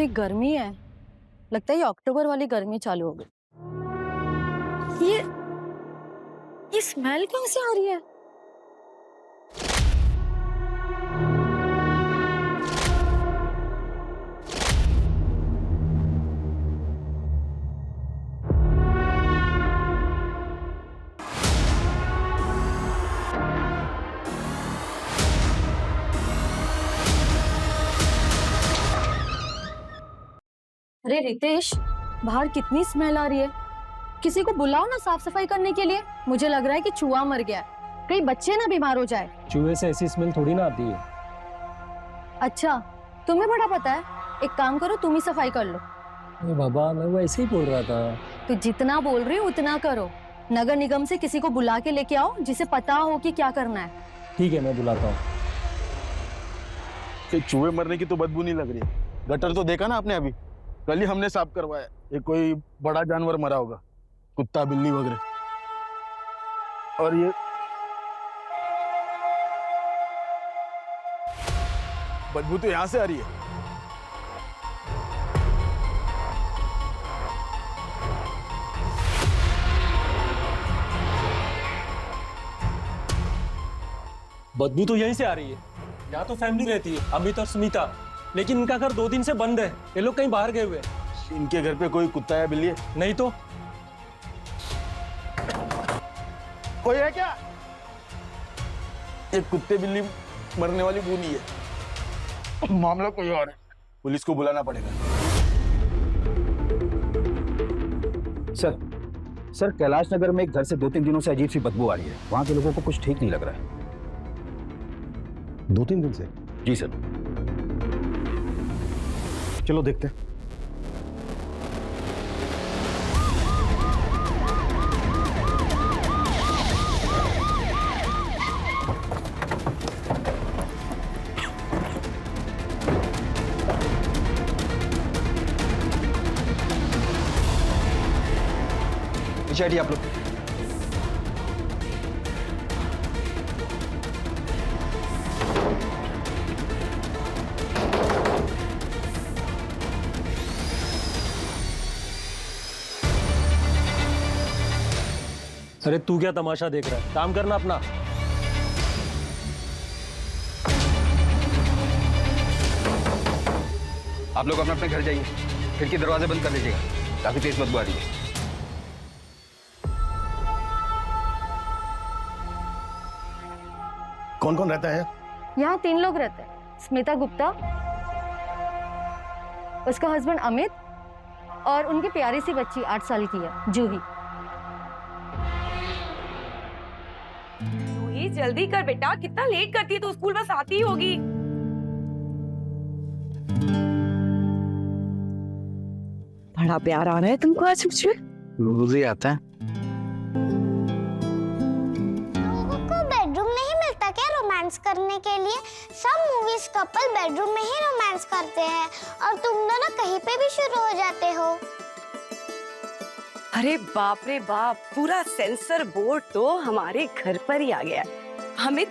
कितनी गर्मी है, लगता है ये अक्टूबर वाली गर्मी चालू हो गई। ये स्मेल कहाँ से आ रही है? अरे रितेश, बाहर कितनी स्मेल आ रही है। किसी को बुलाओ ना साफ सफाई करने के लिए। मुझे लग रहा है कि चूहा मर गया है, कहीं बच्चे ना बीमार हो जाए। चूहे से ऐसी स्मेल थोड़ी ना आती है। अच्छा, तुम्हें बड़ा पता है। एक काम करो, तुम ही सफाई कर लो। अरे बाबा, मैं वो ऐसे ही बोल रहा था। तो जितना बोल रही हो उतना करो। नगर निगम से किसी को बुला के लेके आओ जिसे पता हो कि क्या करना है। ठीक है, मैं बुलाता हूँ। चूहे मरने की तो बदबू नहीं लग रही है। गटर तो देखा ना आपने, अभी कल ही हमने साफ करवाया। ये कोई बड़ा जानवर मरा होगा, कुत्ता बिल्ली वगैरह। और ये बदबू तो यहां से आ रही है। बदबू तो यहीं से आ रही है। यहाँ तो फैमिली रहती है, अमित और स्मिता, लेकिन इनका घर 2 दिन से बंद है। ये लोग कहीं बाहर गए हुए हैं। इनके घर पे कोई कुत्ता या बिल्ली है? नहीं तो कोई है क्या? ये कुत्ते बिल्ली मरने वाली बू नहीं है, मामला कोई और है। पुलिस को बुलाना पड़ेगा। सर कैलाश नगर में एक घर से 2-3 दिनों से अजीब सी बदबू आ रही है। वहां के लोगों को कुछ ठीक नहीं लग रहा है। 2-3 दिन से? जी सर। चलो देखते हैं। पीछे हटिए आप लोग। अरे तू क्या तमाशा देख रहा है? काम करना अपना। आप लोग अपने अपने घर जाइए, खिड़की दरवाजे बंद कर लीजिएगा, काफी तेज बदबू आ रही है। कौन कौन रहता है? यहाँ 3 लोग रहते हैं। स्मिता गुप्ता, उसका हस्बैंड अमित और उनकी प्यारी सी बच्ची 8 साल की है, जूही। जूही जल्दी कर बेटा, कितना लेट करती है, तो स्कूल बस आती ही होगी। बड़ा प्यार आ रहा है तुमको आज मुझसे। रोज ही आता है। लोगों को बेडरूम नहीं मिलता क्या रोमांस करने के लिए? सब मूवीज कपल बेडरूम में ही रोमांस करते हैं और तुम दोनों कहीं पे भी शुरू हो जाते हो। अरे बाप रे बाप, पूरा सेंसर बोर्ड तो हमारे घर पर ही आ गया। अमित,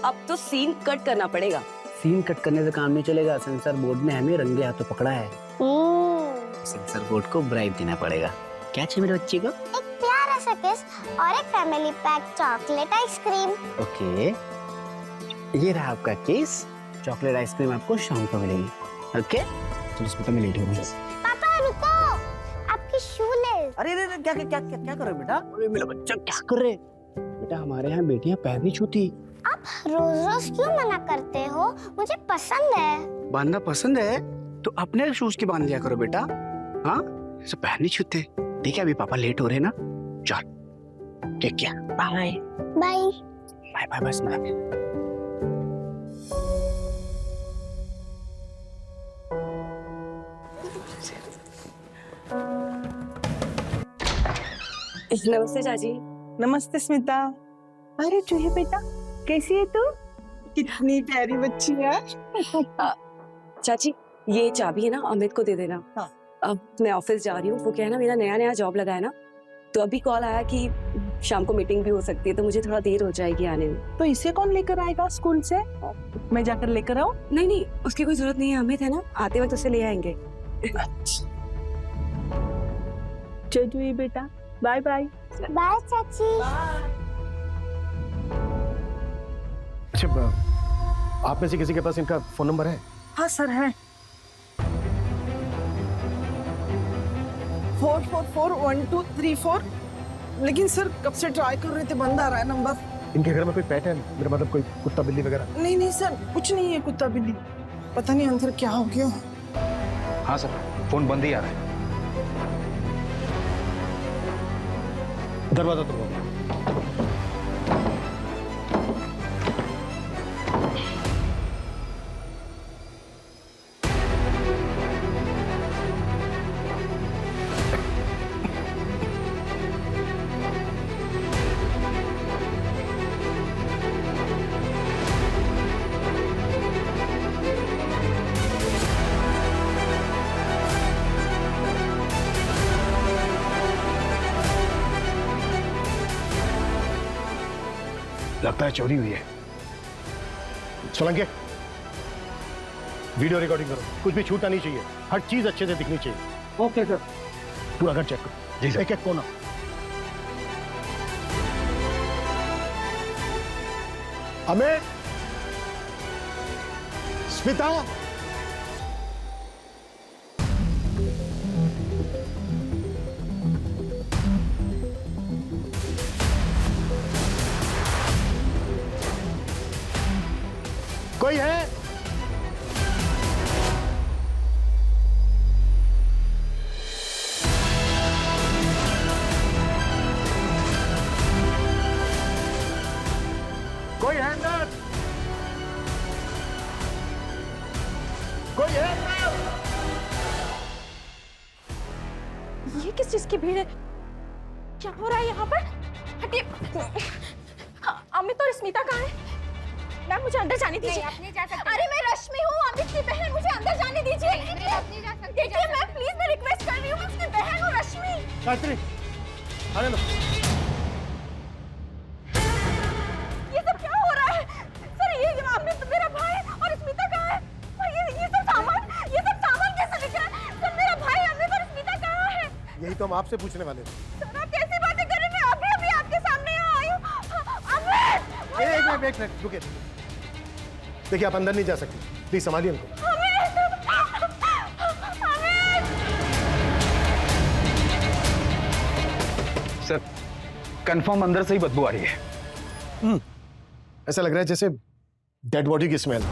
अब तो सीन कट करना पड़ेगा। सीन कट करने से काम नहीं चलेगा। सेंसर बोर्ड ने हमें रंगे हाथों पकड़ा है। सेंसर बोर्ड को ब्राइब देना पड़ेगा। क्या चाहिए मेरे बच्चे को? एक प्यारा सा किस और एक family pack chocolate ice cream. Okay, ये रहा आपका केस। चॉकलेट आइसक्रीम आपको शाम को मिलेगी। ओके, चलो स्मिता, मैं लेट हो गई। पापा रुको, आपकी शूलेस। अरे अरे क्या क्या क्या क्या कर रहे हो बेटा? अरे मेरा बच्चा क्या कर रहे? बेटा, हमारे यहाँ बेटियां पैर नहीं छूती। आप रोज रोज क्यों मना करते हो? मुझे पसंद है। बांधना पसंद है तो अपने शूज की बांध लिया करो बेटा। हाँ, ऐसे पैर नहीं छूते। ठीक है, अभी पापा लेट हो रहे हैं ना। चल ठीक है, बाय बाय बाय बाय। बस मैं नमस्ते चाची। नमस्ते स्मिता। अरे जूही बेटा, कैसी है तू? कितनी प्यारी बच्ची है। चाची, ये चाबी है ना, अमित को दे देना। हाँ। अब मैं ऑफिस जा रही हूँ। वो क्या है ना, मेरा नया नया जॉब लगा है ना, तो अभी कॉल आया कि शाम को मीटिंग भी हो सकती है, तो मुझे थोड़ा देर हो जाएगी आने में। तो इसे कौन लेकर आएगा स्कूल से? मैं जाकर लेकर आऊं? नहीं नहीं, उसकी कोई जरूरत नहीं है। अमित है ना, आते वक्त उसे ले आएंगे। चल जुही बेटा, बाय बाय। बाय चाची। अच्छा, आप में से किसी के पास इनका फोन नंबर है? हाँ सर है। 441234। लेकिन सर कब से ट्राई कर रहे थे, बंद आ रहा है नंबर। इनके घर में कोई पेट है? मेरा मतलब कोई कुत्ता बिल्ली वगैरह? नहीं नहीं सर, कुछ नहीं है कुत्ता बिल्ली। पता नहीं अंदर क्या हो गया। हाँ सर, फोन बंद ही आ रहा है। दरवाजा तो खोलो। लगता है चोरी हुई है। सोलंकी, वीडियो रिकॉर्डिंग करो, कुछ भी छूटना नहीं चाहिए, हर चीज अच्छे से दिखनी चाहिए। Okay sir. पूरा घर चेक करो, जी एक एक कोना। अमित, स्मिता, कोई है? कोई है अंदर? कोई है अंदर? ये किस चीज की भीड़ है? क्या हो रहा है यहाँ पर? हटिए। अमित और स्मिता कहाँ है? मैम मुझे अंदर जाने दीजिए। आप नहीं जा सकते। अरे मैं रश्मि हूँ, अमित की बहन, मुझे अंदर जाने दीजिए। आप नहीं जा सकते। देखिए मैम प्लीज, मैं रिक्वेस्ट कर रही हूँ, मैं उसकी बहन हूँ रश्मि। गायत्री, आने लो। ये सब क्या हो रहा है? सर ये अमित मेरा भाई और स्मिता कहाँ है? और ये सब सामान कैसे दिख रहा है? सर मेरा भाई अमित और स्मिता कहाँ है? यही तो हम आपसे पूछने वाले थे। सर आप कैसी बातें कर रहे हैं? मैं अभी आपके सामने यहाँ आई हूँ। अमित! एक मिनट रुकिए। देखिए आप अंदर नहीं जा सकते, प्लीज संभालिए उनको। सर, कंफर्म अंदर से ही बदबू आ रही है। ऐसा लग रहा है जैसे डेड बॉडी की स्मेल।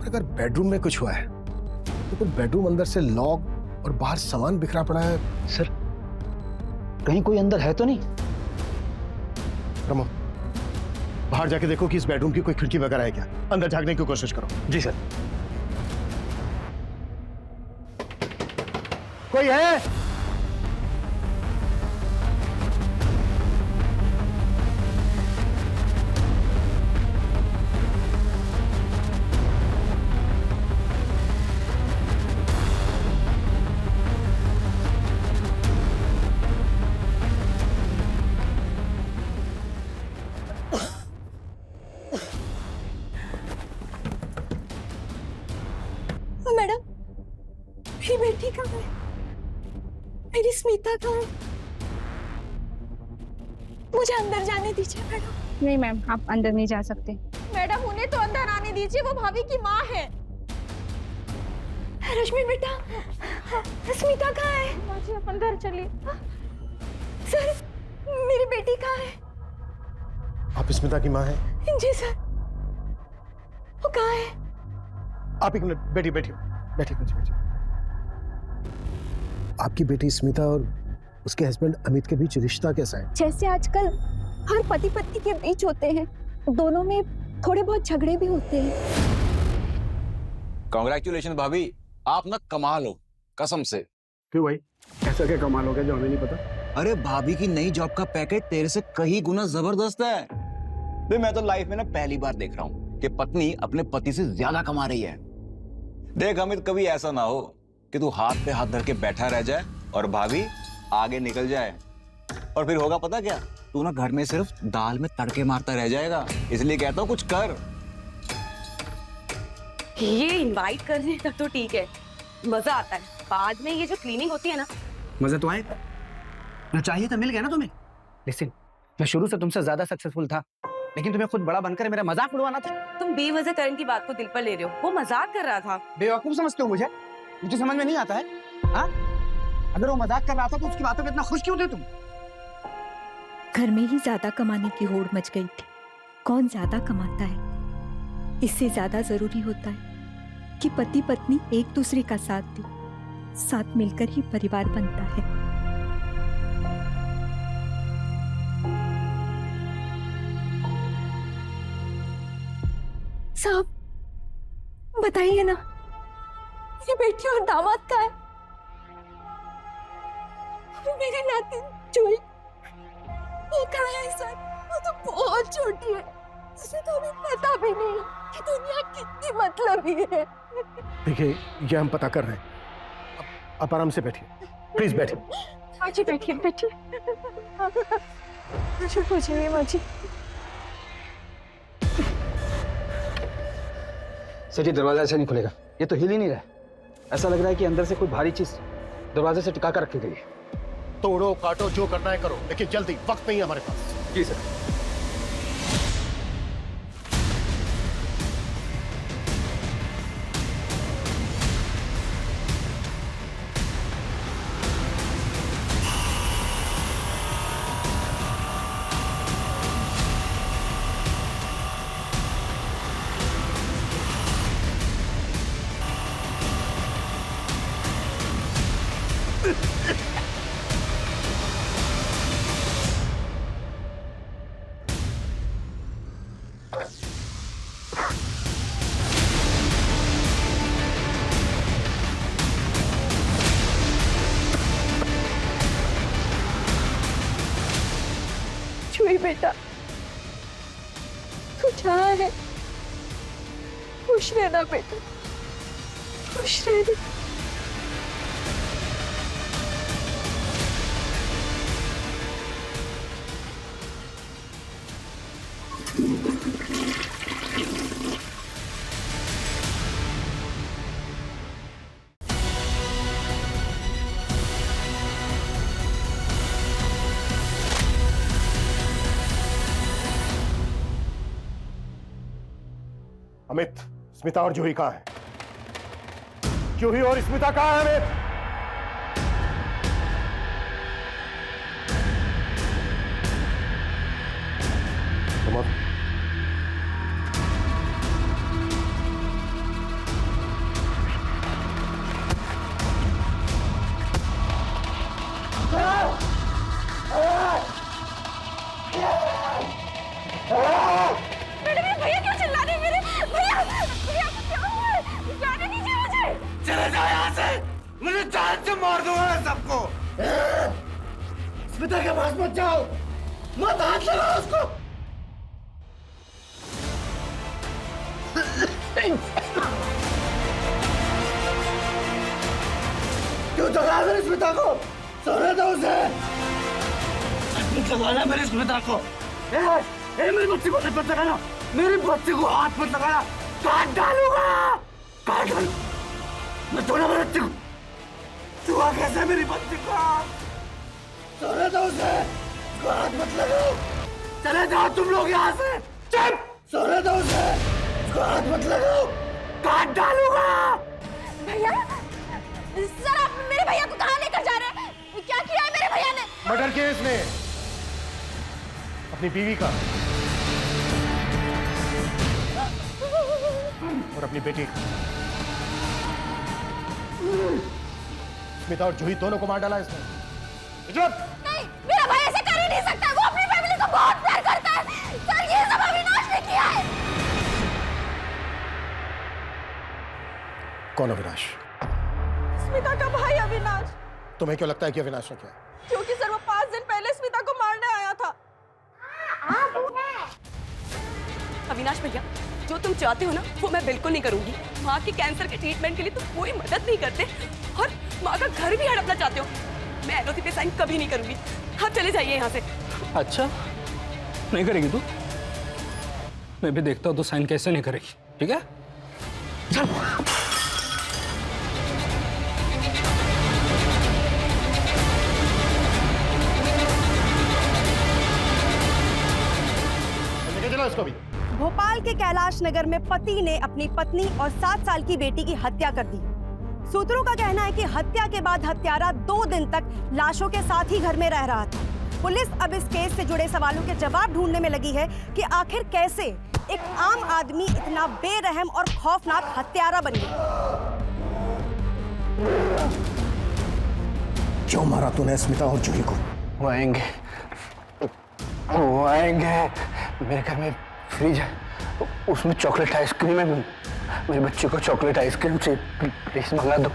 अगर बेडरूम में कुछ हुआ है तो फिर बेडरूम अंदर से लॉक और बाहर सामान बिखरा पड़ा है। सर, कहीं कोई अंदर है तो नहीं? रमो, बाहर जाके देखो कि इस बेडरूम की कोई खिड़की वगैरह है क्या। अंदर झांकने की कोशिश करो। जी सर। कोई है? मैडम मेरी बेटी कहाँ है? मेरी स्मिता कहाँ है? मुझे अंदर जाने दीजिए मैडम। नहीं मैम, आप अंदर नहीं जा सकते। मैडम उन्हें तो अंदर आने दीजिए, वो भाभी की माँ है। रश्मि बेटा, स्मिता कहाँ है? माँ जी आप अंदर चलिए। सर मेरी बेटी कहाँ है? आप स्मिता की माँ हैं? जी सर। वो कहाँ है? आप एक मिनट बैठिए बैठिए बैठिए बैठिए। आपकी बेटी स्मिता और उसके हस्बैंड अमित के बीच रिश्ता कैसा है? जैसे आजकल हर पति पत्नी के बीच होते हैं, दोनों में थोड़े बहुत झगड़े भी होते हैं। कांग्रेचुलेशन भाभी, आप ना कमाल हो, कसम से। क्यों भाई, ऐसा क्या कमाल हो गया जो हमें नहीं पता? अरे भाभी की नई जॉब का पैकेट तेरे से कई गुना जबरदस्त है। भाई मैं तो लाइफ में ना पहली बार देख रहा हूँ कि पत्नी अपने पति से ज्यादा कमा रही है। देख अमित, कभी ऐसा ना हो कि तू हाथ पे हाथ धर के बैठा रह जाए और भाभी आगे निकल जाए, और फिर होगा पता क्या, तू ना घर में सिर्फ दाल में तड़के मारता रह जाएगा। इसलिए कहता हूँ कुछ कर। ये इनवाइट करने तक तो ठीक है, मजा आता है। बाद में ये जो क्लीनिंग होती है ना, मजा तो आएगा ना, चाहिए तो मिल गया ना तुम्हें। लिसन, मैं शुरू से तुमसे ज्यादा सक्सेसफुल था, लेकिन तुम्हें खुद बड़ा बनकर मेरा मजाक उड़वाना था। तुम बेवजह करण की बात को दिल पर ले रहे हो। वो मजाक कर रहा था। बेवकूफ समझते हो मुझे? मुझे समझ में नहीं आता है। हाँ, अगर वो मजाक कर रहा था तो उसकी बातों में इतना खुश क्यों थे तुम? घर में ही ज्यादा कमाने की होड़ मच गई थी। कौन ज्यादा कमाता है, इससे ज्यादा जरूरी होता है कि पति पत्नी एक दूसरे का साथ दे। साथ मिलकर ही परिवार बनता है। साहब, बताइए ना, मेरी बेटी और दामाद का है। मेरी नाती जोई वो कहाँ है सर? वो तो बहुत छोटी है, उसे तो अभी पता भी नहीं कि दुनिया कितनी मतलबी है। देखिए, ये हम पता कर रहे हैं। आप आराम से बैठिए, प्लीज बैठिए। माजी बैठिए, बैठिए। मुझे पूछिए माजी। सर जी, दरवाजा ऐसे नहीं खुलेगा। ये तो हिल ही नहीं रहा है। ऐसा लग रहा है कि अंदर से कोई भारी चीज दरवाजे से टिका कर रखी गई है। तोड़ो काटो, जो करना है करो, लेकिन जल्दी, वक्त नहीं है हमारे पास। जी सर। छुई बेटा, तू जहाँ है खुश रहना बेटा, खुश रहना। अमित, स्मिता और जूही कहाँ है? जूही और स्मिता कहाँ है अमित? मैडम, भैया क्यों चिल्ला रहे हैं? मेरे भैया, भैया को क्या हुआ है? जाने दीजिए मुझे। चले जाओ यहाँ से, मुझे जान से मार दूंगा मैं सबको। स्मिता के पास मत जाओ, मत हाथ लगाओ उसको। क्यों जगा मेरी स्मिता को? सोने दो उसे। लगाना मेरी स्मिता को। मेरी बच्ची को हाथ मत लगाना, मेरी बच्ची को हाथ मत लगाना, काट डालूंगा, काट डालूंगा मैं थोड़ा बच्ची को। तू आ कैसे मेरी बच्ची को? सोने दो उसे, उसको हाथ मत लगाओ। चले जाओ तुम लोग यहाँ से, चुप। सोने दो उसे, उसको हाथ मत लगाओ, काट डालूंगा। भैया, सर आप मेरे भैया को कहाँ लेकर जा रहे हैं? क्या किया है मेरे भैया ने? मर्डर किया इसने अपनी बीवी का और अपनी बेटी का। स्मिता और जूही दोनों को मार डाला इसने। नहीं, मेरा भाई ऐसे कर ही नहीं सकता। वो अपनी फैमिली को बहुत प्यार करता है। सर, ये सब अविनाश ने किया है। कौन अविनाश? स्मिता का भाई अविनाश। तुम्हें क्यों लगता है कि अविनाश ने किया? क्योंकि सर वो 5 दिन पहले स्मिता को मारने आया था। अविनाश भैया, जो तुम चाहते हो ना वो मैं बिल्कुल नहीं करूंगी। माँ के कैंसर के ट्रीटमेंट के लिए तुम कोई मदद नहीं करते और माँ का घर भी हड़पना चाहते हो। मैं एलओसी पे साइन कभी नहीं करूंगी। आप चले जाइए यहाँ से। अच्छा, नहीं करेगी तू? मैं भी देखता हूँ तो साइन कैसे नहीं करेगी। ठीक है, चल। चलो इसको भी। भोपाल के कैलाश नगर में पति ने अपनी पत्नी और 7 साल की बेटी की हत्या कर दी। सूत्रों का कहना है कि हत्या के बाद हत्यारा 2 दिन तक लाशों के साथ ही घर में रह रहा था। पुलिस अब इस केस से जुड़े सवालों के जवाब ढूंढने में लगी है कि आखिर कैसे एक आम आदमी इतना बेरहम और खौफनाक हत्यारा बन गया। क्यों मारा तूने स्मिता और जूही को? वो आएंगे, वो आएंगे। मेरे घर में फ्रिज है, उसमें चॉकलेट आइसक्रीम है। मेरे बच्चे को चॉकलेट आइसक्रीम से प्लीज मंगा दो।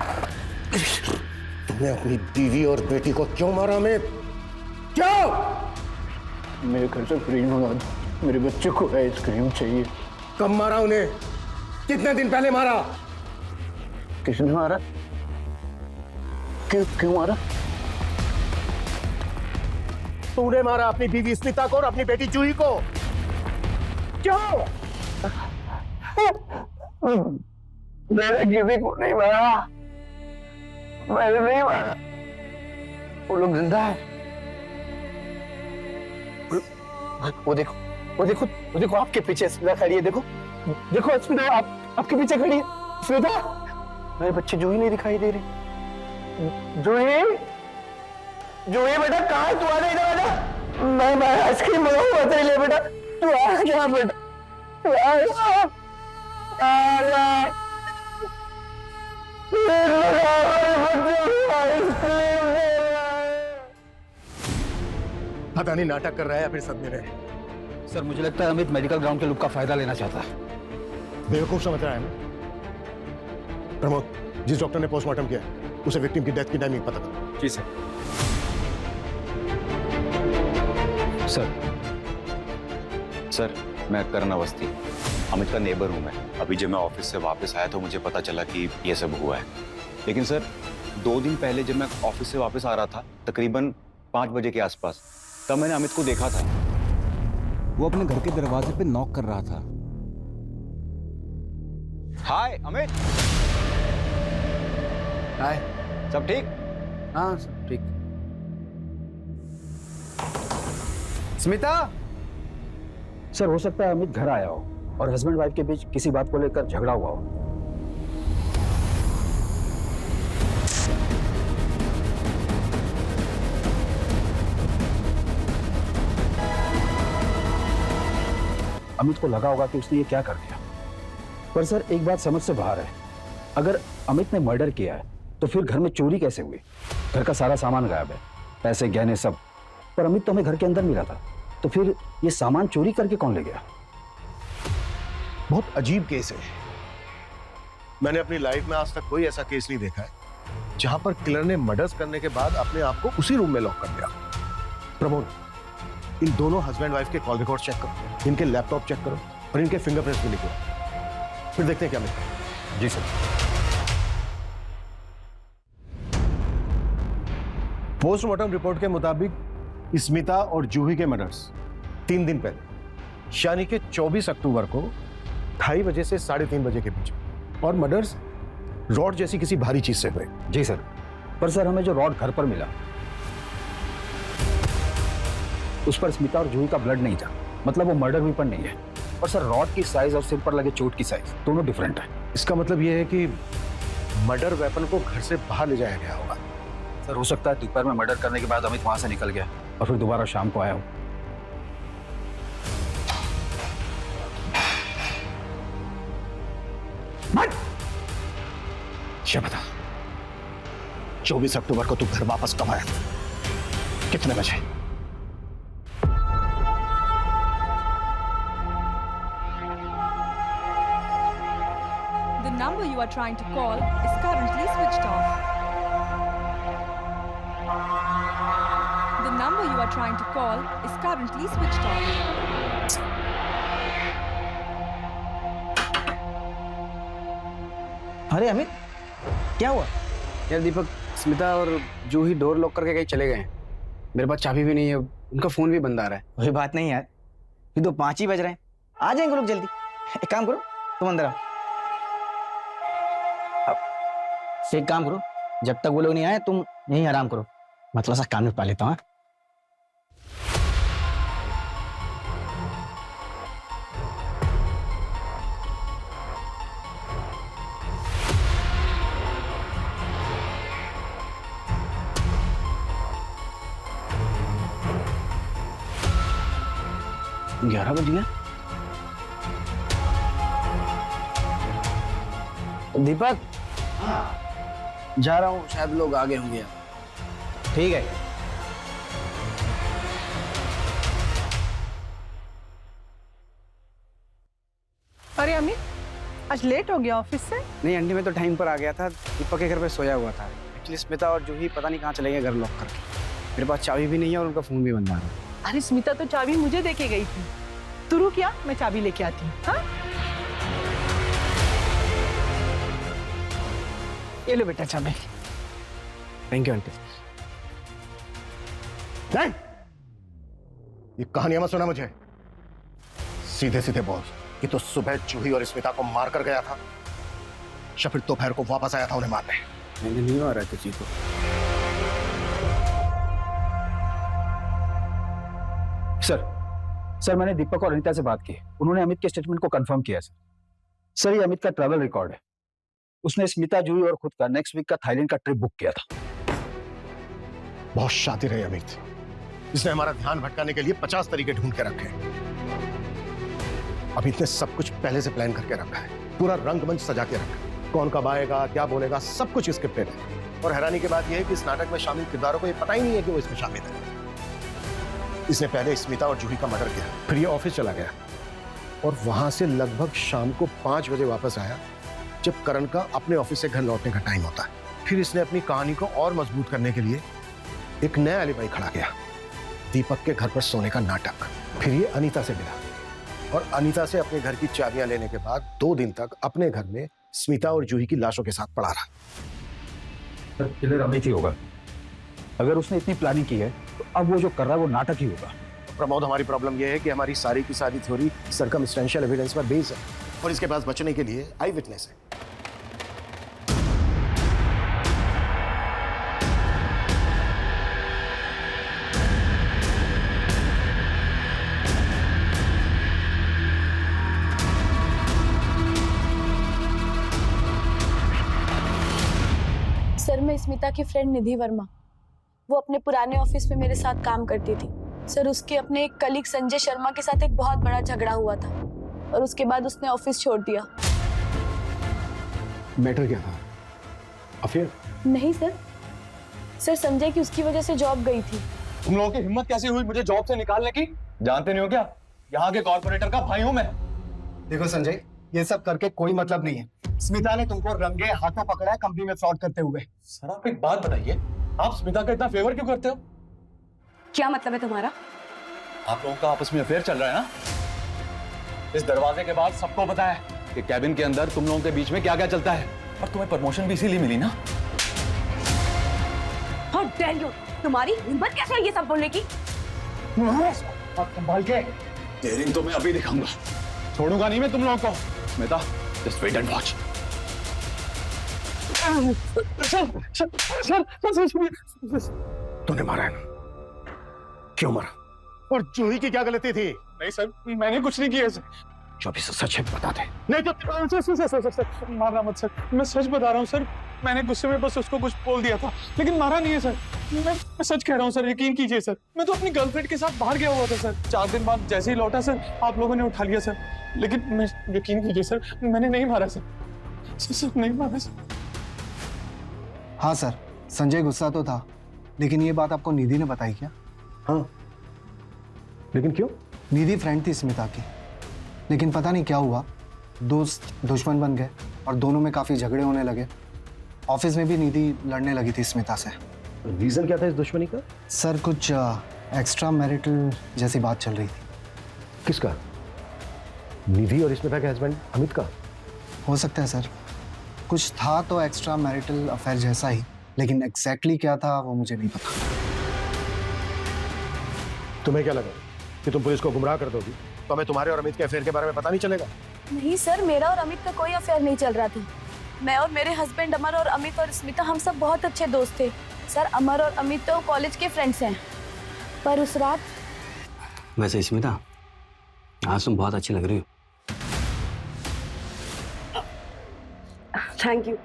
तुमने अपनी बीवी और बेटी को क्यों मारा अमित? क्यों? मेरे घर से फ्रिज मंगा दो, मेरे बच्चे को आइसक्रीम चाहिए। कब मारा उन्हें? कितने दिन पहले मारा? किसने मारा? क्यों मारा? तूने मारा अपनी बीवी स्मिता को और अपनी बेटी जूही को। क्यों? मैंने किसी को नहीं मारा, मैंने नहीं मारा। वो लोग जिंदा है। वो देखो, वो देखो, वो देखो आपके पीछे स्मिता खड़ी है। देखो, देखो स्मिता आपके पीछे खड़ी है। स्मिता, मेरे बच्चे जूही नहीं दिखाई दे रहे। जूही, जूही बेटा कहाँ है? तू आ जा, इधर आ जा। मैं आइसक्रीम मंगाऊंगा तेरे लिए बेटा। तू आ जा बेटा, तू आ जा, आ जा। पता नहीं नाटक कर रहा है या फिर सदमे में है। सर मुझे लगता है अमित मेडिकल ग्राउंड के लुक का फायदा लेना चाहता है। बेवकूफ समझ रहा है ना? प्रमोद, जिस डॉक्टर ने पोस्टमार्टम किया उसे विक्टिम की डेथ की टाइमिंग पता करो। जी सर। सर, मैं करण अवस्थी, अमित का नेबर हूं मैं। अभी जब मैं ऑफिस से वापस आया तो मुझे पता चला कि ये सब हुआ है। लेकिन सर, 2 दिन पहले जब मैं ऑफिस से वापस आ रहा था, तकरीबन 5 बजे के आसपास, तब मैंने अमित को देखा था। वो अपने घर के दरवाजे पे नॉक कर रहा था। हाय अमित। हाय, सब ठीक? हाँ सब ठीक। स्मिता। सर हो सकता है अमित घर आया हो और हस्बैंड वाइफ के बीच किसी बात को लेकर झगड़ा हुआ हो। अमित को लगा होगा कि उसने ये क्या कर दिया, पर सर एक बात समझ से बाहर है। अगर अमित ने मर्डर किया है तो फिर घर में चोरी कैसे हुई? घर का सारा सामान गायब है, पैसे गहने सब, पर अमित तो हमें घर के अंदर मिला था, तो फिर ये सामान चोरी करके कौन ले गया? बहुत अजीब केस है। मैंने अपनी लाइफ में आज तक कोई ऐसा केस नहीं देखा है जहां पर किलर ने मर्डर्स करने के बाद अपने आप को उसी रूम में लॉक कर दिया। प्रमोद, इन दोनों हस्बैंड वाइफ के कॉल रिकॉर्ड चेक करो, इनके लैपटॉप चेक करो और इनके फिंगरप्रिंट्स भी लिखो, फिर देखते हैं क्या मिलता है। जी सर। पोस्टमार्टम रिपोर्ट के मुताबिक स्मिता और जूही के मर्डर्स 3 दिन पहले, यानी कि 24 अक्टूबर को 2:30 बजे से 3:30 बजे के बीच, और मर्डर्स रॉड जैसी किसी भारी चीज से हुए। जी सर, पर सर हमें जो रॉड घर पर मिला उस पर स्मिता और जूही का ब्लड नहीं था, मतलब वो मर्डर वेपन नहीं है। और सर रॉड की साइज और सिर पर लगे चोट की साइज दोनों डिफरेंट है। इसका मतलब यह है कि मर्डर वेपन को घर से बाहर ले जाया गया होगा। सर हो सकता है दोपहर में मर्डर करने के बाद अमित वहां से निकल गया और फिर दोबारा शाम को आया हो। ये बता, 24 अक्टूबर को तू घर वापस कब आया? कितने बजे? The number you are trying to call is currently switched off. The number you are trying to call is currently switched off. अरे अमित, क्या हुआ? यार दीपक, स्मिता और जूही डोर लॉक करके कहीं चले गए हैं। मेरे पास चाबी भी नहीं है, उनका फोन भी बंद आ रहा है। कोई बात नहीं यार, ये तो 5 ही बज रहे हैं, आ जाएंगे लोग जल्दी। एक काम करो, तुम अंदर आओ। एक काम करो, जब तक वो लोग नहीं आए तुम यहीं आराम करो, मैं थोड़ा सा काम निपटा लेता हूँ। 11 बज गया। दीपक, जा रहा हूँ, शायद लोग आगे होंगे। ठीक है। अरे अमित, आज लेट हो गया ऑफिस से? नहीं आंटी, मैं तो टाइम पर आ गया था। दीपक के घर पे सोया हुआ था। एक्चुअली स्मिता और जूही पता नहीं कहाँ चले गए घर लॉक करके। मेरे पास चाबी भी नहीं है और उनका फोन भी बंद आ रहा है। अरे स्मिता तो चाबी मुझे देके गई थी। तू रुक, क्या मैं चाबी लेके आती हूँ। हाँ, ये लो बेटा चाबी। Thank you aunty. नहीं, ये कहानियां मत सुना मुझे। सीधे सीधे बोल कि तो सुबह जूही और स्मिता को मार कर गया था या फिर दोपहर को वापस आया था उन्हें मारने? मैंने नहीं मारा किसी को। सर मैंने दीपक और अनीता से बात की। उन्होंने अमित के स्टेटमेंट को कंफर्म किया। सर ये अमित का ट्रैवल रिकॉर्ड है। उसने स्मिता, जूही और खुद का नेक्स्ट वीक का थाईलैंड का ट्रिप बुक किया था। बहुत शातिर है अमित। इसने हमारा ध्यान भटकाने के लिए 50 तरीके ढूंढ के रखे हैं। अमित ने सब कुछ पहले से प्लान करके रखा है। पूरा रंगमंच सजा के रखा है। कौन कब आएगा, क्या बोलेगा, सब कुछ स्क्रिप्टेड है। और हैरानी की बात यह है कि इस नाटक में शामिल किरदारों को यह पता ही नहीं है कि वो इसमें शामिल है। इसने पहले स्मिता और जूही का मर्डर किया, फिर ये ऑफिस चला गया और वहां से लगभग शाम को 5 बजे वापस आया, जब करण का अपने ऑफिस से घर लौटने का टाइम होता है। फिर इसने अपनी कहानी को और मजबूत करने के लिए एक नया एलिबाई खड़ा किया, दीपक के घर पर सोने का नाटक। फिर ये अनीता से मिला और अनीता से अपने घर की चाबियां लेने के बाद 2 दिन तक अपने घर में स्मिता और जूही की लाशों के साथ पड़ा रहा। किलर अमित ही होगा। अगर उसने इतनी प्लानिंग की है तो अब वो जो कर रहा है वो नाटक ही होगा। प्रमोद, हमारी प्रॉब्लम यह है कि हमारी सारी की सारी थ्योरी सर्कमस्टेंशियल एविडेंस पर बेस्ड है और इसके पास बचने के लिए आई विटनेस है। सर, मैं स्मिता की फ्रेंड निधि वर्मा। वो अपने पुराने ऑफिस में मेरे साथ काम करती थी। सर, उसके अपने एक कलीग संजय शर्मा के साथ एक बहुत बड़ा झगड़ा हुआ था और उसके बाद उसने ऑफिस छोड़ दिया। मैटर क्या था? अफेयर? नहीं सर। सर, संजय की उसकी वजह से जॉब गई थी। तुम लोगों की हिम्मत कैसे हुई मुझे जॉब से निकालने की? जानते नहीं हो क्या, यहाँ के कॉर्पोरेटर का भाई हूं मैं। देखो संजय, ये सब करके कोई मतलब नहीं है। स्मिता ने तुमको रंगे हाथों पकड़ा है कंपनी में फ्रॉड करते हुए। सर आप एक बात बताइए, आप स्मिता का इतना फेवर क्यों करते हो? क्या मतलब है तुम्हारा? आप लोगों का आपस में अफेयर चल रहा है ना? इस दरवाजे के बाद सबको पता है कि कैबिन के अंदर तुम लोगों के बीच में क्या क्या चलता है। और तुम्हें प्रमोशन भी इसीलिए मिली ना? How dare you! तुम्हारी हिम्मत कैसे है ये सब बोलने की? संभाल के। डेयरिंग तो मैं अभी दिखाऊंगा, छोड़ूंगा नहीं मैं तुम लोगों को। Smita, just wait and watch. तूने मारा है? क्यों मारा? और जूही की क्या गलती थी? नहीं सर, मैंने कुछ नहीं किया सर। जो भी सच है बता दे। नहीं तो सर, मारना मत सर, मैं सच बता रहा हूँ सर। मैंने गुस्से में बस उसको कुछ बोल दिया था, लेकिन मारा नहीं है सर। मैं सच कह रहा हूँ सर, यकीन कीजिए सर। मैं तो अपनी गर्लफ्रेंड के साथ बाहर गया हुआ था सर। 4 दिन बाद जैसे ही लौटा सर, आप लोगों ने उठा लिया सर। लेकिन मैं, यकीन कीजिए सर, मैंने नहीं मारा सर। सर नहीं मारा सर। हाँ सर, संजय गुस्सा तो था, लेकिन ये बात आपको निधि ने बताई क्या? हाँ, लेकिन क्यों? निधि फ्रेंड थी स्मिता की, लेकिन पता नहीं क्या हुआ, दोस्त दुश्मन बन गए और दोनों में काफी झगड़े होने लगे। ऑफिस में भी निधि लड़ने लगी थी स्मिता से। रीजन क्या था इस दुश्मनी का? सर कुछ एक्स्ट्रा मैरिटल जैसी बात चल रही थी। किसका? निधि और स्मिता के हस्बैंड अमित का? हो सकता है सर, कुछ था तो एक्स्ट्रा मैरिटल अफेयर जैसा ही, लेकिन एग्जैक्टली क्या था वो मुझे नहीं पता। तुम्हें क्या लगा कि तुम पुलिस को गुमराह कर दोगी तो हमें तुम्हारे और अमित के अफेयर के बारे में पता नहीं चलेगा? नहीं सर, मेरा और अमित का कोई अफेयर नहीं चल रहा था। मैं और मेरे हस्बैंड अमर और अमित और स्मिता, हम सब बहुत अच्छे दोस्त थे। सर, अमर और अमित तो कॉलेज के फ्रेंड्स हैं। पर उस रात... वैसे स्मिता, आज तुम बहुत अच्छी लग रही हो। थैंक यू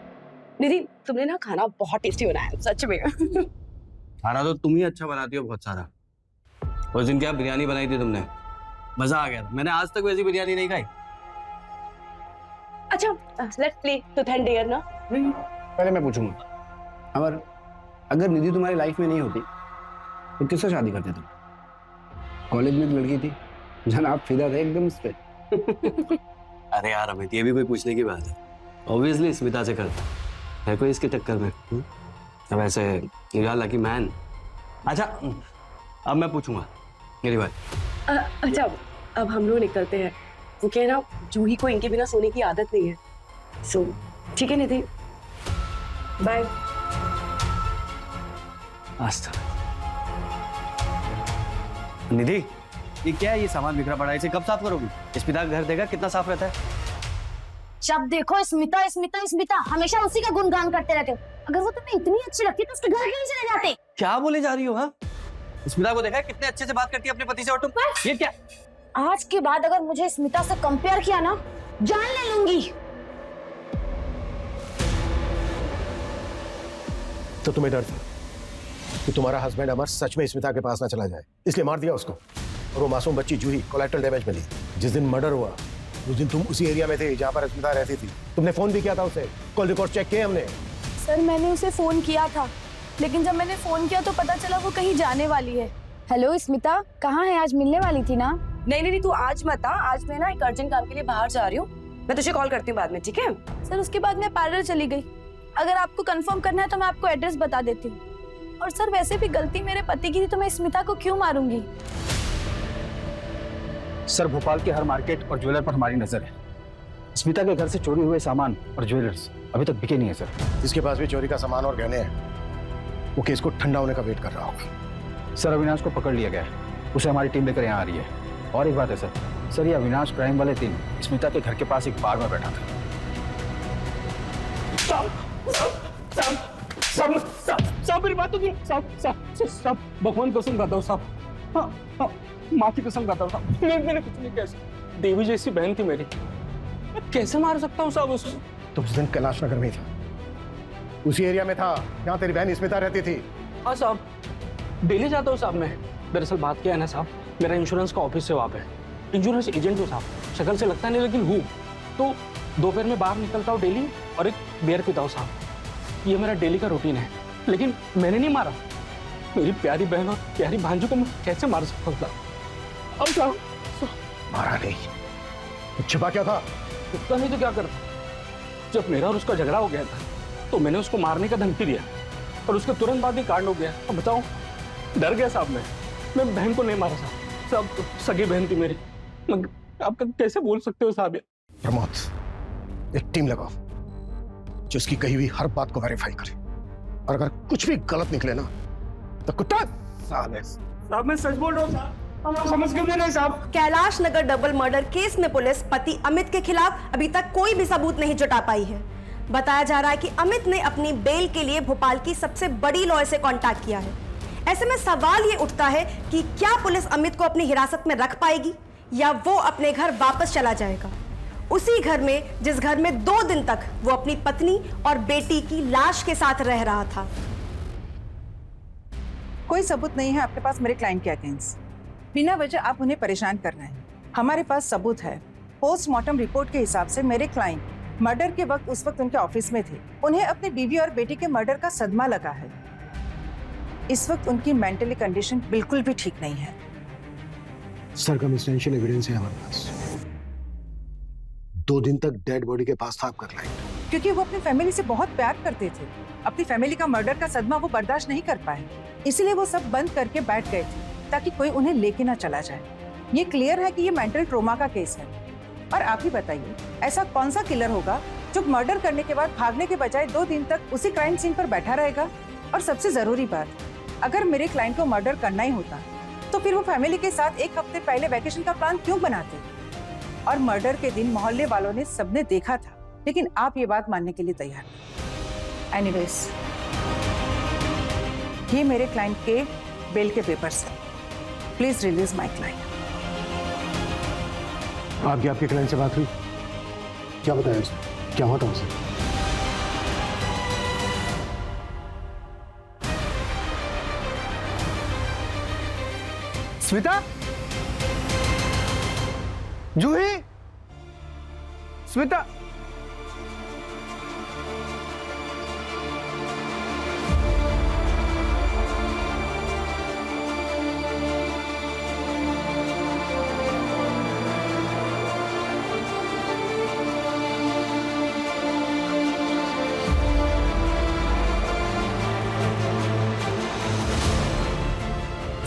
निधि, तुमने ना खाना बहुत टेस्टी बनाया है, सच में। खाना तो तुम ही अच्छा बनाती हो बहुत सारा। उस दिन क्या बिरयानी बनाई थी तुमने? मजा आ गया था। मैंने आज तक वैसी बिरयानी नहीं खाई। अच्छा, let's play truth and dare ना। पहले मैं पूछूंगा, अगर निधि तुम्हारी लाइफ में नहीं होती तो किससे शादी करते तुम? कॉलेज में एक लड़की थी, जनाब फिदा थे एकदम उस पे। अरे यार अमित, ये भी कोई पूछने की बात है? ऑब्वियसली स्मिता से करता है कोई इसके टक्कर में। अब ऐसे यू आर लकी मैन। अच्छा, अब मैं पूछूंगा मेरी बात। अच्छा, अब हम लोग निकलते हैं। वो कह रहा जूही को इनके बिना सोने की आदत नहीं है। सो ठीक है निधि, बाय। आस्था। निधि, ये क्या है? ये सामान बिखरा पड़ा है, इसे कब साफ करोगी? स्मिता का घर देखा कितना साफ रहता है। जब देखो स्मिता स्मिता स्मिता, हमेशा उसी का गुणगान करते रहते हो। अगर वो तुम्हें इतनी अच्छी लगती तो उसके घर क्यों नहीं चले जाते? क्या बोले जा रही हो? हाँ, स्मिता को देखा है कितने अच्छे से बात करती है अपने पति से, और तुम ये क्या? आज के बाद अगर मुझे स्मिता से कंपेयर किया ना, जान ले लूंगी। तो तुम्हें डर था कि तुम्हारा हस्बैंड अमर सच में स्मिता के पास ना चला जाए, इसलिए मार दिया उसको। और वो मासूम बच्ची जूही कोलैटरल डैमेज मिली। जिस दिन मर्डर हुआ उस दिन तुम उसी एरिया में थे जहां पर स्मिता रहती थी। तुमने फोन भी किया था उसे, कॉल रिकॉर्ड चेक किए हमने। सर मैंने उसे फोन किया था, लेकिन जब मैंने फोन किया तो पता चला वो कहीं जाने वाली है। हेलो स्मिता, कहाँ है? आज मिलने वाली थी ना? नहीं, तू आज मत आ। आज मैं ना एक अर्जेंट काम के लिए बाहर जा रही हूँ। मैं तुझे कॉल करती हूँ बाद में, ठीक है? सर उसके बाद मैं पार्लर चली गई। अगर आपको कंफर्म करना है तो मैं आपको एड्रेस बता देती हूँ। और सर वैसे भी गलती मेरे पति की थी, तो मैं स्मिता को क्यों मारूंगी? सर भोपाल के हर मार्केट और ज्वेलर पर हमारी नजर है। स्मिता के घर से चोरी हुए सामान और ज्वेलर्स अभी तक बिके नहीं है सर। इसके पास भी चोरी का सामान और गहने हैं। वो केस को ठंडा होने का वेट कर रहा होगा। सर अविनाश को पकड़ लिया गया है, उसे हमारी टीम लेकर यहाँ आ रही है। और एक बात है सर, ये अविनाश क्राइम वाले दिन स्मिता के घर के पास एक बार में बैठा था। साहब मेरी बात तो सुनो। साहब भगवान कसम खाता हूँ साहब। हाँ, माँ की कसम खाता हूँ साहब। मैंने कुछ नहीं किया। देवी जैसी बहन थी मेरी, मैं कैसे मार सकता हूँ साहब उसको? तो उस दिन कैलाश नगर में था, उसी एरिया में था जहाँ तेरी बहन स्मिता रहती थी। हाँ साहब, डेली जाता हूँ साहब मैं। दरअसल बात क्या है ना साहब, मेरा इंश्योरेंस का ऑफिस से वहाँ पे इंश्योरेंस एजेंट हूँ साहब। शक्ल से लगता नहीं लेकिन हूँ। तो दोपहर में बाहर निकलता हूँ डेली और एक बियर पीता हूँ साहब। ये मेरा डेली का रूटीन है। लेकिन मैंने नहीं मारा। मेरी प्यारी बहन और प्यारी भांजू को मैं कैसे मार सकता हूँ साहब? अब साहब मारा नहीं, तो छिपा क्या था? उसका नहीं तो क्या करता? जब मेरा और उसका झगड़ा हो गया था तो मैंने उसको मारने का धमकी दिया और उसके तुरंत बाद ही कांड हो गया। अब बताओ, डर गया साहब मैं बहन को नहीं मारा साहब। सब सगी बहन थी मेरी। आप कैसे बोल सकते हो साहब? प्रमोद, एक टीम लगाओ जो उसकी कही हुई हर बात को वेरीफाई करे, और अगर कुछ भी गलत निकले ना तो कुत्ता साले। साहब मैं सच बोल रहा हूँ साहब, समझ क्यों नहीं रहे साहब? Kailash Nagar double murder case में पुलिस पति अमित के खिलाफ अभी तक कोई भी सबूत नहीं जुटा पाई है। बताया जा रहा है कि अमित ने अपनी बेल के लिए भोपाल की सबसे बड़ी लॉयर से कांटेक्ट किया है। ऐसे में सवाल ये उठता है कि क्या पुलिस अमित को अपनी हिरासत में रख पाएगी या वो अपने घर वापस चला जाएगा, उसी घर में जिस घर में 2 दिन तक वो अपनी पत्नी और बेटी की लाश के साथ रह रहा था। कोई सबूत नहीं है आपके पास मेरे क्लाइंट के अगेंस्ट। बिना वजह आप उन्हें परेशान कर रहे हैं। हमारे पास सबूत है। पोस्टमार्टम रिपोर्ट के हिसाब से मेरे क्लाइंट मर्डर के वक्त उस वक्त उनके ऑफिस में थे। उन्हें अपनी बीवी और बेटी के मर्डर का सदमा लगा है। इस वक्त उनकी मेंटली कंडीशन बिल्कुल भी ठीक नहीं है। सर्कमस्टेंशियल एविडेंस है हमारे पास। 2 दिन तक डेड बॉडी के पास था आपका क्लाइंट। क्योंकि वो अपनी फैमिली से बहुत प्यार करते थे। अपनी फैमिली का मर्डर का सदमा वो बर्दाश्त नहीं कर पाए, इसलिए वो सब बंद करके बैठ गए थे ताकि कोई उन्हें लेके ना चला जाए। ये क्लियर है कि ये मेंटल ट्रोमा का केस है। और आप ही बताइए, ऐसा कौन सा किलर होगा जो मर्डर करने के बाद भागने के बजाय 2 दिन तक उसी क्राइम सीन पर बैठा रहेगा? और सबसे जरूरी बात, अगर मेरे क्लाइंट को मर्डर करना ही होता तो फिर वो फैमिली के साथ 1 हफ्ते पहले वैकेशन का प्लान क्यों बनाते? और मर्डर के दिन मोहल्ले वालों ने सबने देखा था, लेकिन आप ये बात मानने के लिए तैयार नहीं। एनीवेज, ये मेरे क्लाइंट के बेल के पेपर्स हैं। Please release my client. आपके क्लाइंट से बात हुई? क्या बताया उसे? क्या हुआ था उसे? स्मिता, जूही, स्मिता,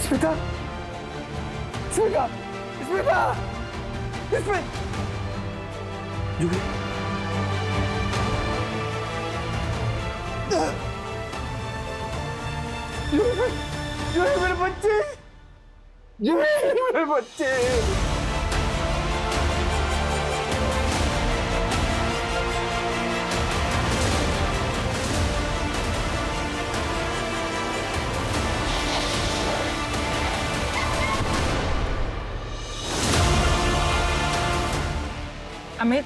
स्मिता, स्मिता, स्मिता, स्मिता, जूही, जूही मेरे बच्चे, जूही मेरे बच्चे। Amit,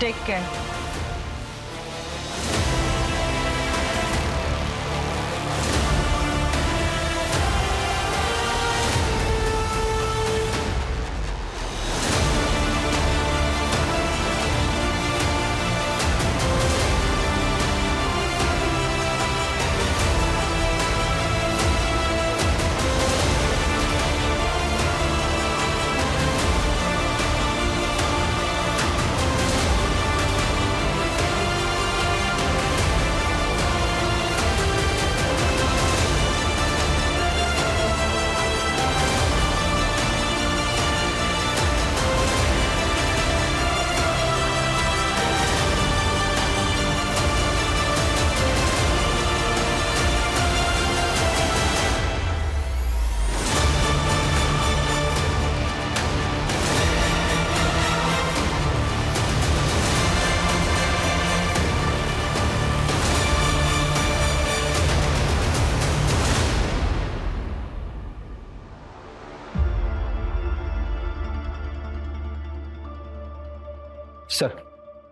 take care. Sir,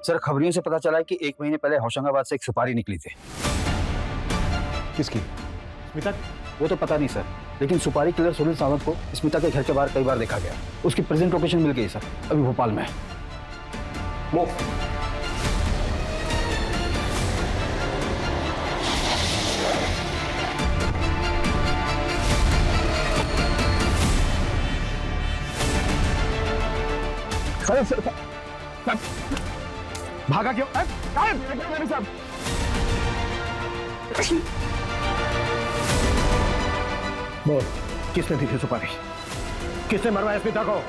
sir खबरियों से पता चला है कि 1 महीने पहले होशंगाबाद से एक सुपारी निकली थी। किसकी? स्मिता? वो तो पता नहीं सर, लेकिन सुपारी किलर सुनील सावंत को स्मिता के घर के बाहर कई बार देखा गया। उसकी प्रेजेंट लोकेशन मिल गई सर, अभी भोपाल में है। अरे सर, भागा क्यों? साहब, बोल, किसने दी थी सुपारी? किसने मरवाया स्मिता को?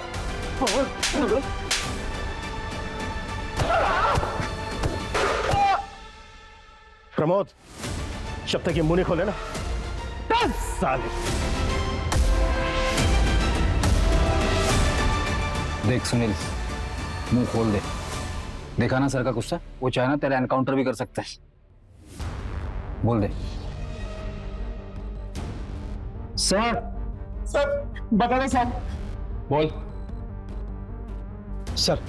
प्रमोद, जब तक ये मुंह नहीं खोले ना, 10 साल। देख सुनील, मुंह खोल दे। देखा ना सर का गुस्सा? वो चाहे ना तेरा एनकाउंटर भी कर सकते हैं। बोल दे। सर, सर बता दे सर। बोल। सर,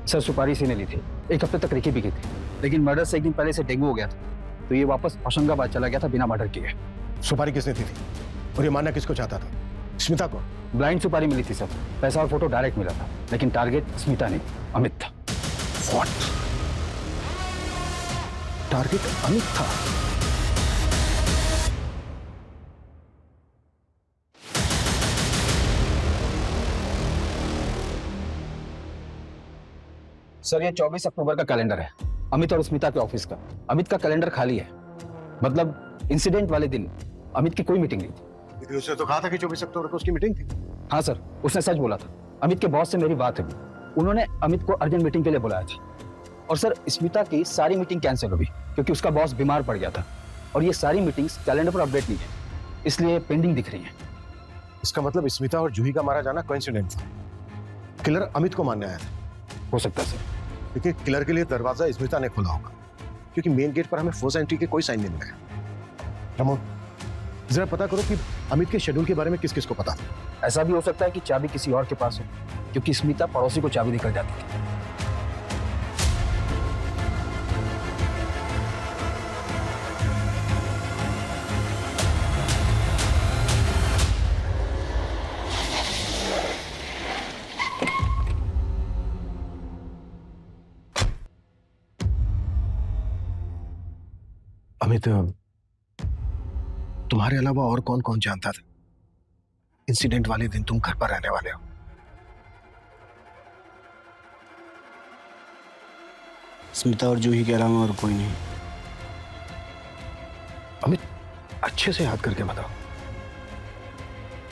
सर सुपारी इसी ने ली थी। 1 हफ्ते तक रिकी भी की थी, लेकिन मर्डर से 1 दिन पहले से डेंगू हो गया था, तो ये वापस होशंगाबाद चला गया था बिना मर्डर किए। सुपारी किसने दी थी और ये मारना किसको चाहता था? स्मिता को? ब्लाइंड सुपारी मिली थी सर, पैसा और फोटो डायरेक्ट मिला था, लेकिन टारगेट स्मिता नहीं, अमित था। What? टारगेट अमित था? सर ये 24 अक्टूबर का कैलेंडर है, अमित और स्मिता के ऑफिस का। अमित का कैलेंडर खाली है, मतलब इंसिडेंट वाले दिन अमित की कोई मीटिंग नहीं थी। लेकिन उसने तो कहा था कि 24 अक्टूबर को उसकी मीटिंग थी। हाँ सर, उसने सच बोला था। अमित के बॉस से मेरी बात हुई, उन्होंने अमित को अर्जेंट मीटिंग के लिए बुलाया था। और सर स्मिता की सारी मीटिंग कैंसिल हो गई क्योंकि उसका बॉस बीमार पड़ गया था, और ये सारी मीटिंग्स कैलेंडर पर अपडेट नहीं है, इसलिए पेंडिंग दिख रही है। इसका मतलब स्मिता और जूही का मारा जाना कोइंसिडेंट था। किलर अमित को मारने आया था। हो सकता है सर, लेकिन किलर के लिए दरवाजा स्मिता ने खोला होगा, क्योंकि मेन गेट पर हमें फोर्स एंट्री के कोई साइन नहीं मिला है। रमो, जरा पता करो कि अमित के शेड्यूल के बारे में किस किस को पता था। ऐसा भी हो सकता है कि चाबी किसी और के पास हो, क्योंकि स्मिता पड़ोसी को चाबी निकल जाती थी। अमित, तुम्हारे अलावा और कौन कौन जानता था इंसिडेंट वाले दिन तुम घर पर रहने वाले हो? स्मिता और जूही के अलावा और कोई नहीं। अमित, अच्छे से याद करके बताओ,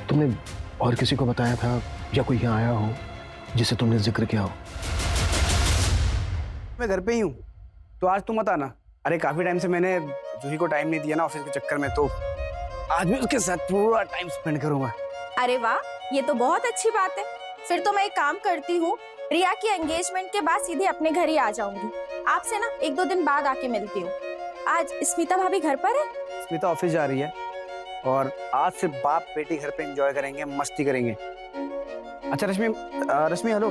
तुमने और किसी को बताया था या कोई यहाँ आया हो जिसे तुमने जिक्र किया हो? मैं घर पे ही हूँ, तो आज तुम मत आना। अरे काफी टाइम से मैंने जूही को टाइम नहीं दिया ना ऑफिस के चक्कर में, तो आज मैं उसके साथ पूरा टाइम स्पेंड करूंगा। अरे वाह, ये तो बहुत अच्छी बात है। फिर तो मैं एक काम करती हूँ, रिया की एंगेजमेंट के बाद सीधे अपने घर ही आ जाऊंगी। आपसे ना 1-2 दिन बाद आके मिलती हूँ। आज स्मिता भाभी घर पर है? स्मिता ऑफिस जा रही है और आज से बाप बेटी घर पे एंजॉय करेंगे, मस्ती करेंगे। अच्छा रश्मि हेलो,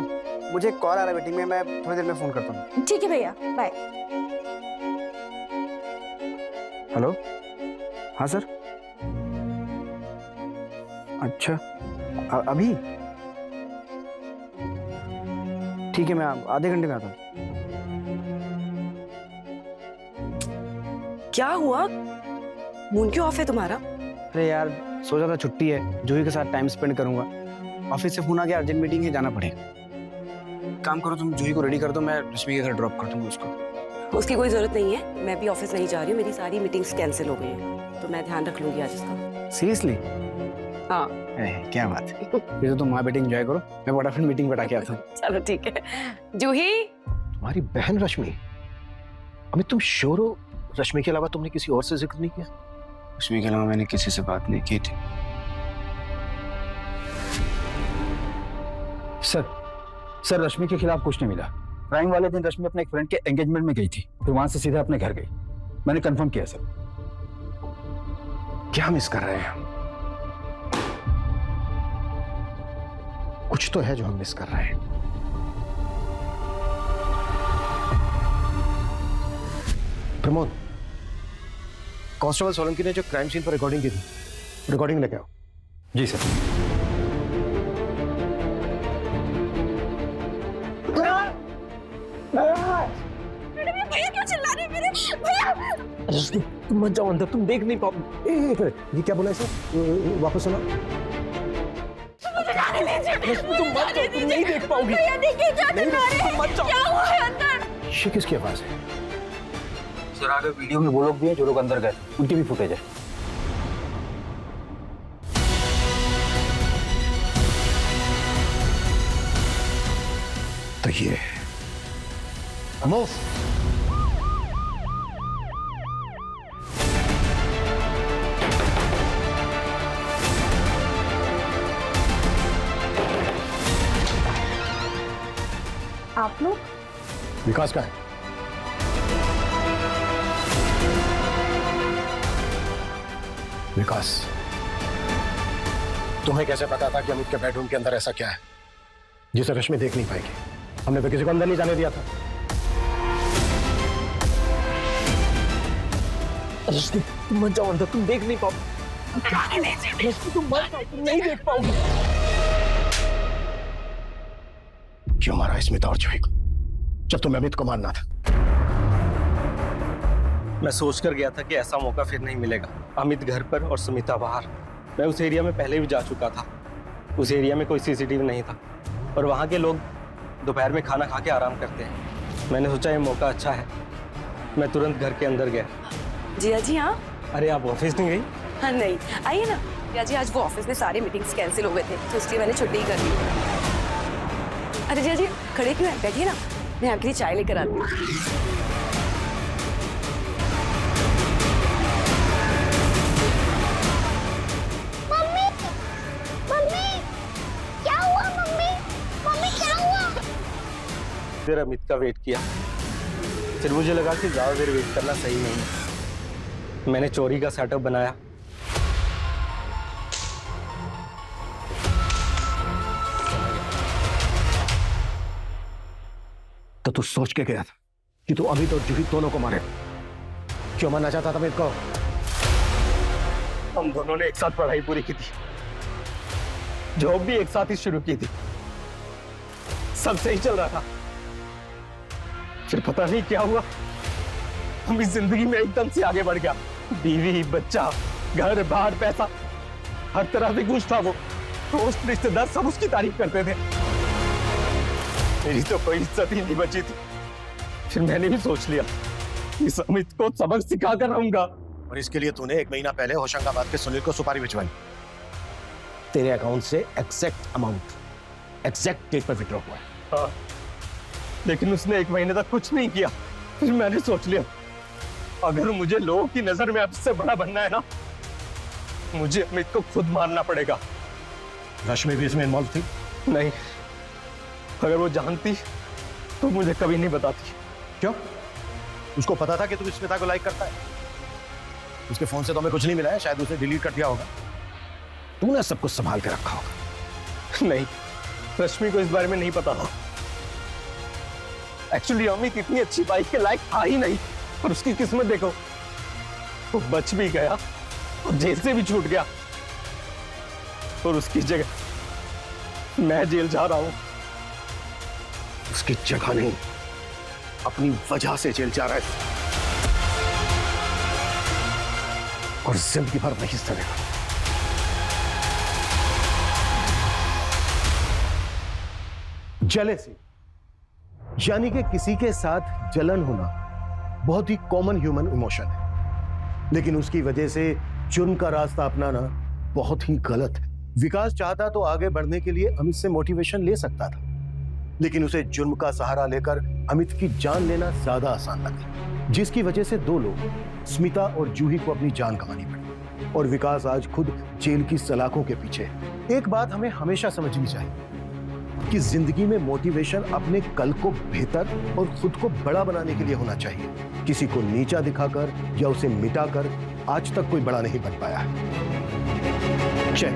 मुझे एक कॉल आ रहा है बेटी में, मैं थोड़ी देर में फोन करता हूँ। ठीक है भैया, बाय। हेलो, हाँ सर। अच्छा अभी ठीक है, मैं आधे घंटे में आता हूँ। क्या हुआ? मून क्यों ऑफ है तुम्हारा? अरे यार, सोचा था छुट्टी है, जूही के साथ टाइम स्पेंड करूंगा। ऑफिस से फोन आ गया, अर्जेंट मीटिंग है, जाना पड़ेगा। काम करो, तुम जूही को रेडी कर दो, मैं रश्मि के घर ड्रॉप कर दूंगा उसको। उसकी कोई जरूरत नहीं है, मैं भी ऑफिस नहीं जा रही हूँ, मेरी सारी मीटिंग्स कैंसिल हो गई हैं, तो मैं ध्यान रख लूंगी आज इसका। सीरियसली? हाँ। क्या बात है। फिर तो तुम माँ बेटी एंजॉय करो, मैं फटाफट मीटिंग बैठा के आता हूँ। चलो ठीक है। जूही, तुम्हारी बहन रश्मि? अमित, तुम श्योर हो रश्मि के अलावा तुमने किसी और से जिक्र नहीं किया? रश्मि के अलावा मैंने किसी से बात नहीं की थी। सर रश्मि के खिलाफ कुछ नहीं मिला। क्राइम वाले दिन रश्मि अपने एक फ्रेंड के एंगेजमेंट में गई थी, फिर वहां से सीधा अपने घर गई। मैंने कंफर्म किया सर। क्या मिस कर रहे हैं हम? कुछ तो है जो हम मिस कर रहे हैं। प्रमोद, कांस्टेबल सोलंकी ने जो क्राइम सीन पर रिकॉर्डिंग की थी, रिकॉर्डिंग लेके आओ। जी सर। भैया क्यों चिल्ला रहे हैं मेरे? भैया तुम मत जाओ अंदर, तुम देख नहीं पाओगे। ये क्या बोला इसे? वापस सुनो। मुझे जाने दीजिए। तुम मत जाओ, तुम नहीं देख पाओगी। भैया देखिए क्या चिल्ला रहे हैं? मत जाओ। क्या हुआ है अंदर? ये किसकी आवाज है? सर आगे वीडियो में वो लोग भी हैं जो लोग अंदर गए, उनकी भी फुटेज है। तो ये मूव। आप लोग? विकास का है। विकास, तुम्हें कैसे पता था कि अमित के बेडरूम के अंदर ऐसा क्या है जिसे रश्मि देख नहीं पाएगी? हमने तो किसी को अंदर नहीं जाने दिया था। तुम मत जाओ अंदर, तुम देख नहीं पाओगे। तुम मत जाओ, तुम नहीं देख पाओगे। क्यों मारा स्मिता और जूही को जब तुम्हें अमित को मारना था? मैं सोच कर गया था कि ऐसा मौका फिर नहीं मिलेगा। अमित घर पर और सुमिता बाहर। मैं उस एरिया में पहले भी जा चुका था। उस एरिया में कोई सीसीटीवी नहीं था और वहाँ के लोग दोपहर में खाना खा के आराम करते हैं। मैंने सोचा ये मौका अच्छा है, मैं तुरंत घर के अंदर गया। जिया जी हाँ? अरे आप ऑफिस नहीं गई? हाँ नहीं, आइए ना। जिया जी, आज वो ऑफिस में सारे मीटिंग्स कैंसिल हो गए थे, तो इसलिए मैंने छुट्टी कर ली। अरे जिया जी, खड़े क्यों हैं? बैठिए ना, मैं आपके लिए चाय लेकर आती हूँ। फिर अमित का वेट किया, फिर मुझे लगा कि ज्यादा देर वेट करना सही नहीं है। मैंने चोरी का सेटअप बनाया। तो तू सोच के गया था कि तू अमित और जूही दोनों को मारे? क्यों मारना चाहता था अमित को? हम दोनों ने एक साथ पढ़ाई पूरी की थी, जॉब भी एक साथ ही शुरू की थी, सब सही चल रहा था। फिर पता नहीं क्या हुआ, हम इस जिंदगी में एकदम से आगे बढ़ गया। बीवी, बच्चा, घर बार, पैसा, हर तरह से खुश था वो। दोस्त, रिश्तेदार सब उसकी तारीफ करते थे। मेरी तो कोई इज्जत ही नहीं बची थी। फिर मैंने भी सोच लिया इस अमित को सबक सिखा कर रहूंगा। और इसके लिए तूने 1 महीना पहले होशंगाबाद के सुनील को सुपारी भिजवाई। तेरे अकाउंट से एग्जैक्ट अमाउंट, एग्जैक्ट डेट पर विड्रॉ हुआ है। हाँ, लेकिन उसने 1 महीने तक कुछ नहीं किया। फिर मैंने सोच लिया अगर मुझे लोगों की नजर में सबसे बड़ा बनना है ना, मुझे अमित को खुद मारना पड़ेगा। रश्मि भी इसमें इन्वॉल्व थी? नहीं, अगर वो जानती तो मुझे कभी नहीं बताती। क्यों? उसको पता था कि तू स्मिता को लाइक करता है? उसके फोन से तो हमें कुछ नहीं मिला है, शायद उसने डिलीट कर दिया होगा। तूने सब कुछ संभाल के रखा होगा। नहीं, रश्मि को इस बारे में नहीं पता था। एक्चुअली अमित इतनी अच्छी बाइक के लायक था ही नहीं, और उसकी किस्मत देखो, वो बच भी गया और जेल से भी छूट गया, और उसकी जगह मैं जेल जा रहा हूं। उसकी जगह नहीं, अपनी वजह से जेल जा रहा है, और जिंदगी भर नहीं सड़ेगा। जेलेसी यानी कि किसी के साथ जलन होना बहुत ही कॉमन ह्यूमन इमोशन है, लेकिन उसकी वजह से जुर्म का रास्ता अपनाना बहुत ही गलत है। विकास चाहता तो आगे बढ़ने के लिए अमित से मोटिवेशन ले सकता था, लेकिन उसे जुर्म का सहारा लेकर अमित की जान लेना ज्यादा आसान लगा, जिसकी वजह से 2 लोग, स्मिता और जूही को अपनी जान गंवानी पड़ी, और विकास आज खुद जेल की सलाखों के पीछे है। एक बात हमें हमेशा समझनी चाहिए कि जिंदगी में मोटिवेशन अपने कल को बेहतर और खुद को बड़ा बनाने के लिए होना चाहिए। किसी को नीचा दिखाकर या उसे मिटाकर आज तक कोई बड़ा नहीं बन पाया है। जय